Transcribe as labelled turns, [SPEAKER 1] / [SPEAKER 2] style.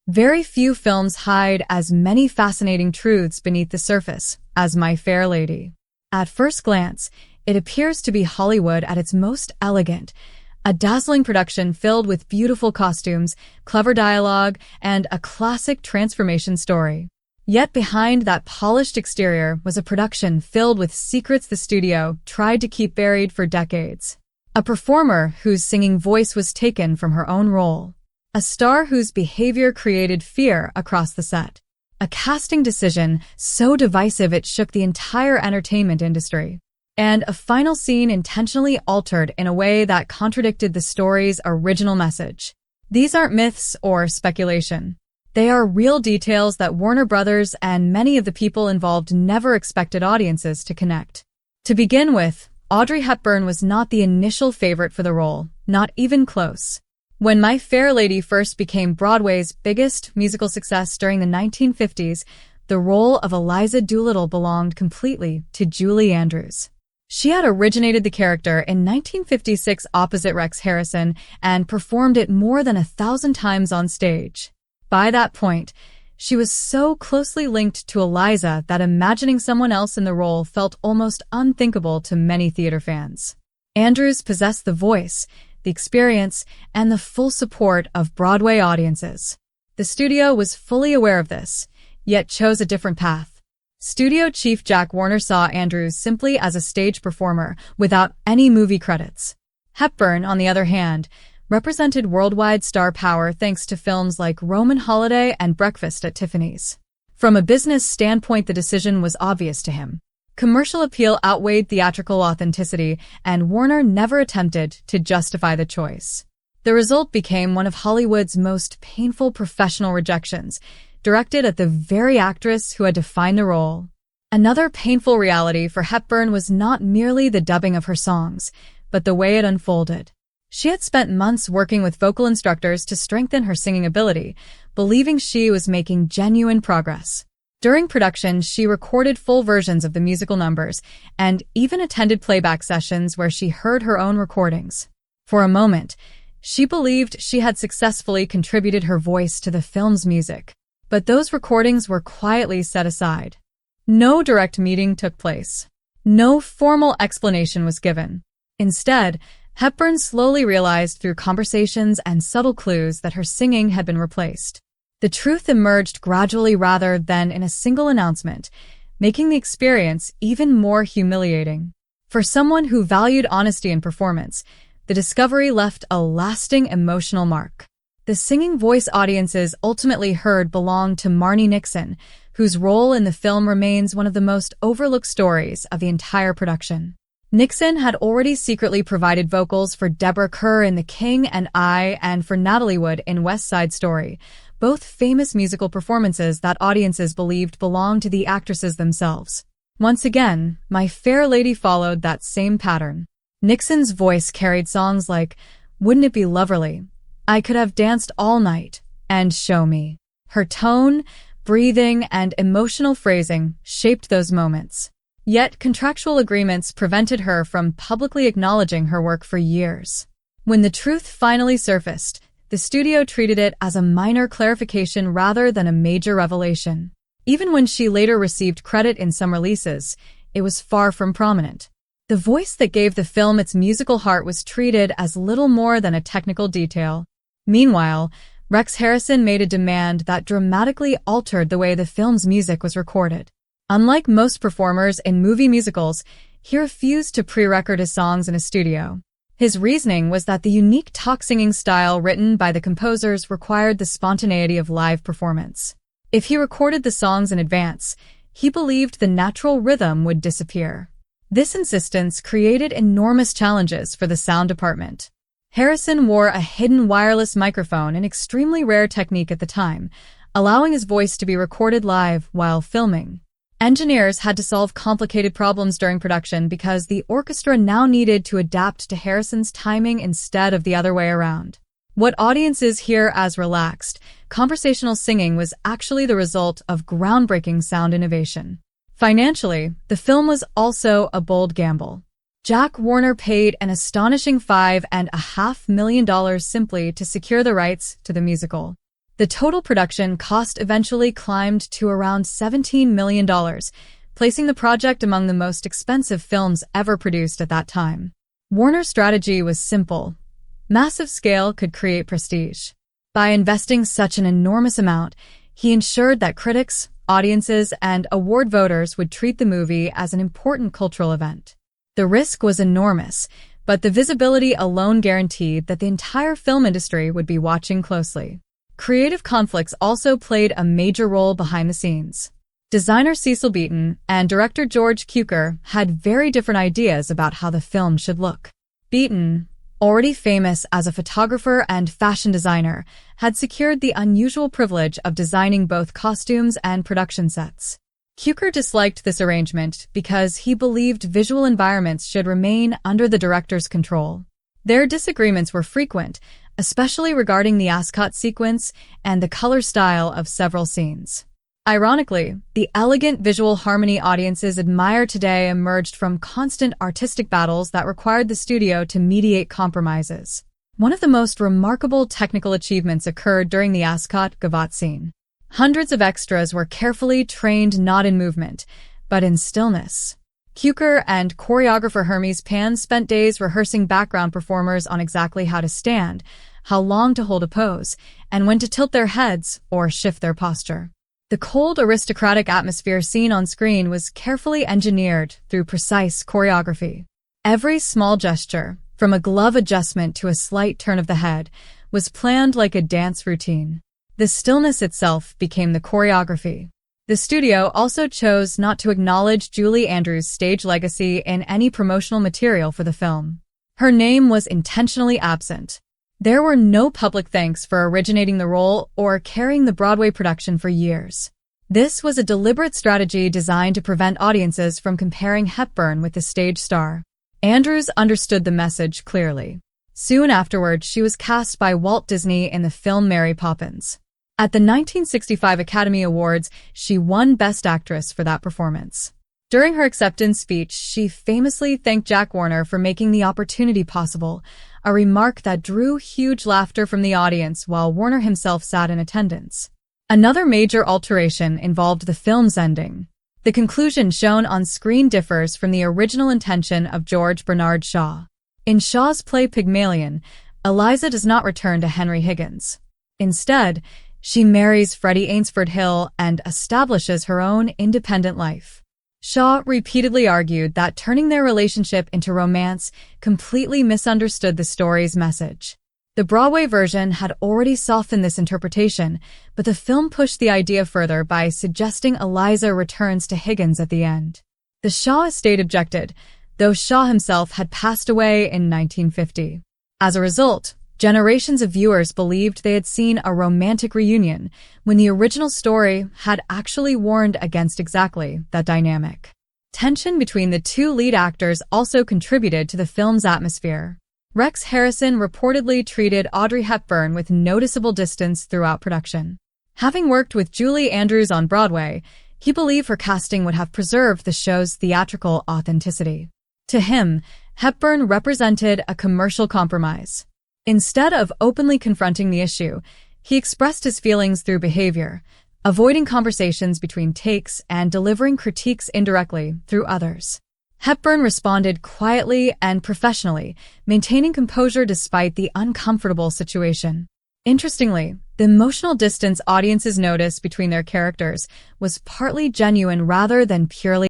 [SPEAKER 1] Very few films hide as many fascinating truths beneath the surface as My Fair Lady. At first glance, it appears to be Hollywood at its most elegant, a dazzling production filled with beautiful costumes, clever dialogue, and a classic transformation story. Yet behind that polished exterior was a production filled with secrets the studio tried to keep buried for decades. A performer whose singing voice was taken from her own role. A star whose behavior created fear across the set. A casting decision so divisive it shook the entire entertainment industry. And a final scene intentionally altered in a way that contradicted the story's original message. These aren't myths or speculation. They are real details that Warner Brothers and many of the people involved never expected audiences to connect. To begin with, Audrey Hepburn was not the initial favorite for the role, not even close. When My Fair Lady first became Broadway's biggest musical success during the 1950s, the role of Eliza Doolittle belonged completely to Julie Andrews. She had originated the character in 1956 opposite Rex Harrison and performed it more than 1,000 times on stage. By that point, she was so closely linked to Eliza that imagining someone else in the role felt almost unthinkable to many theater fans. Andrews possessed the voice, the experience, and the full support of Broadway audiences. The studio was fully aware of this, yet chose a different path. Studio chief Jack Warner saw Andrews simply as a stage performer without any movie credits. Hepburn, on the other hand, represented worldwide star power thanks to films like Roman Holiday and Breakfast at Tiffany's. From a business standpoint, the decision was obvious to him. Commercial appeal outweighed theatrical authenticity, and Warner never attempted to justify the choice. The result became one of Hollywood's most painful professional rejections, directed at the very actress who had defined the role. Another painful reality for Hepburn was not merely the dubbing of her songs, but the way it unfolded. She had spent months working with vocal instructors to strengthen her singing ability, believing she was making genuine progress. During production, she recorded full versions of the musical numbers and even attended playback sessions where she heard her own recordings. For a moment, she believed she had successfully contributed her voice to the film's music. But those recordings were quietly set aside. No direct meeting took place. No formal explanation was given. Instead, Hepburn slowly realized through conversations and subtle clues that her singing had been replaced. The truth emerged gradually rather than in a single announcement, making the experience even more humiliating. For someone who valued honesty in performance, the discovery left a lasting emotional mark. The singing voice audiences ultimately heard belonged to Marni Nixon, whose role in the film remains one of the most overlooked stories of the entire production. Nixon had already secretly provided vocals for Deborah Kerr in The King and I and for Natalie Wood in West Side Story, both famous musical performances that audiences believed belonged to the actresses themselves. Once again, My Fair Lady followed that same pattern. Nixon's voice carried songs like Wouldn't It Be Loverly, I Could Have Danced All Night, and Show Me. Her tone, breathing, and emotional phrasing shaped those moments. Yet contractual agreements prevented her from publicly acknowledging her work for years. When the truth finally surfaced, the studio treated it as a minor clarification rather than a major revelation. Even when she later received credit in some releases, it was far from prominent. The voice that gave the film its musical heart was treated as little more than a technical detail. Meanwhile, Rex Harrison made a demand that dramatically altered the way the film's music was recorded. Unlike most performers in movie musicals, he refused to pre-record his songs in a studio. His reasoning was that the unique talk-singing style written by the composers required the spontaneity of live performance. If he recorded the songs in advance, he believed the natural rhythm would disappear. This insistence created enormous challenges for the sound department. Harrison wore a hidden wireless microphone, an extremely rare technique at the time, allowing his voice to be recorded live while filming. Engineers had to solve complicated problems during production because the orchestra now needed to adapt to Harrison's timing instead of the other way around. What audiences hear as relaxed, conversational singing was actually the result of groundbreaking sound innovation. Financially, the film was also a bold gamble. Jack Warner paid an astonishing $5.5 million simply to secure the rights to the musical. The total production cost eventually climbed to around $17 million, placing the project among the most expensive films ever produced at that time. Warner's strategy was simple. Massive scale could create prestige. By investing such an enormous amount, he ensured that critics, audiences, and award voters would treat the movie as an important cultural event. The risk was enormous, but the visibility alone guaranteed that the entire film industry would be watching closely. Creative conflicts also played a major role behind the scenes. Designer Cecil Beaton and director George Cukor had very different ideas about how the film should look. Beaton, already famous as a photographer and fashion designer, had secured the unusual privilege of designing both costumes and production sets. Cukor disliked this arrangement because he believed visual environments should remain under the director's control. Their disagreements were frequent, especially regarding the Ascot sequence and the color style of several scenes. Ironically, the elegant visual harmony audiences admire today emerged from constant artistic battles that required the studio to mediate compromises. One of the most remarkable technical achievements occurred during the Ascot Gavotte scene. Hundreds of extras were carefully trained not in movement, but in stillness. Cukor and choreographer Hermes Pan spent days rehearsing background performers on exactly how to stand, how long to hold a pose, and when to tilt their heads or shift their posture. The cold, aristocratic atmosphere seen on screen was carefully engineered through precise choreography. Every small gesture, from a glove adjustment to a slight turn of the head, was planned like a dance routine. The stillness itself became the choreography. The studio also chose not to acknowledge Julie Andrews' stage legacy in any promotional material for the film. Her name was intentionally absent. There were no public thanks for originating the role or carrying the Broadway production for years. This was a deliberate strategy designed to prevent audiences from comparing Hepburn with the stage star. Andrews understood the message clearly. Soon afterward, she was cast by Walt Disney in the film Mary Poppins. At the 1965 Academy Awards, she won Best Actress for that performance. During her acceptance speech, she famously thanked Jack Warner for making the opportunity possible, a remark that drew huge laughter from the audience while Warner himself sat in attendance. Another major alteration involved the film's ending. The conclusion shown on screen differs from the original intention of George Bernard Shaw. In Shaw's play Pygmalion, Eliza does not return to Henry Higgins. Instead, she marries Freddie Ainsford Hill and establishes her own independent life. Shaw repeatedly argued that turning their relationship into romance completely misunderstood the story's message. The Broadway version had already softened this interpretation, but the film pushed the idea further by suggesting Eliza returns to Higgins at the end. The Shaw estate objected, though Shaw himself had passed away in 1950. As a result, generations of viewers believed they had seen a romantic reunion when the original story had actually warned against exactly that dynamic. Tension between the two lead actors also contributed to the film's atmosphere. Rex Harrison reportedly treated Audrey Hepburn with noticeable distance throughout production. Having worked with Julie Andrews on Broadway, he believed her casting would have preserved the show's theatrical authenticity. To him, Hepburn represented a commercial compromise. Instead of openly confronting the issue, he expressed his feelings through behavior, avoiding conversations between takes and delivering critiques indirectly through others. Hepburn responded quietly and professionally, maintaining composure despite the uncomfortable situation. Interestingly, the emotional distance audiences noticed between their characters was partly genuine rather than purely